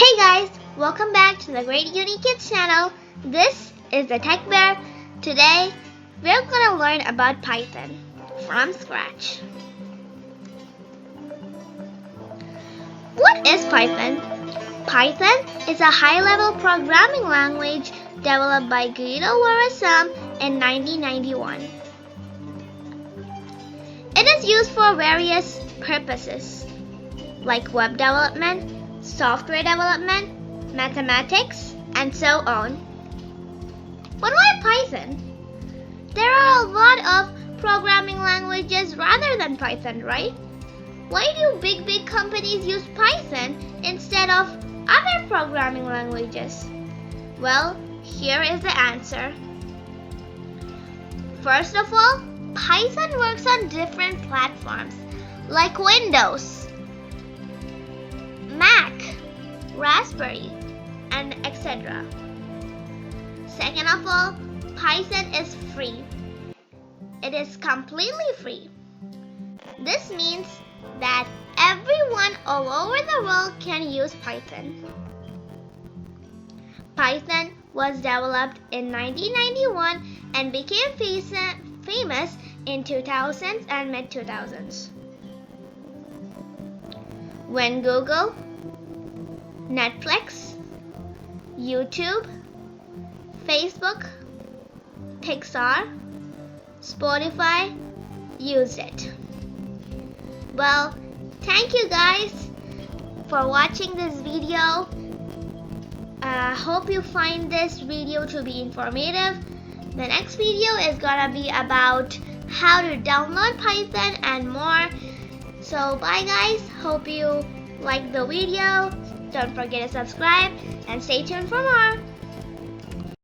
Hey guys, welcome back to the Great Unique Kids channel. This is the Tech Bear. Today, we're gonna learn about Python from scratch. What is Python? Python is a high-level programming language developed by Guido Warasam in 1991. It is used for various purposes, like web development, software development, mathematics, and so on. But why Python? There are a lot of programming languages rather than Python, right? Why do big companies use Python instead of other programming languages? Well, here is the answer. First of all, Python works on different platforms like Windows, Mac, Raspberry, and etc. Second of all, Python is free. It is completely free. This means that everyone all over the world can use Python. Python was developed in 1991 and became famous in 2000s and mid-2000s. When Google, Netflix, YouTube, Facebook, Pixar, Spotify used it. Well, thank you guys for watching this video. Hope you find this video to be informative. The next video is gonna be about how to download Python and more. So bye guys, hope you like the video. Don't forget to subscribe and stay tuned for more.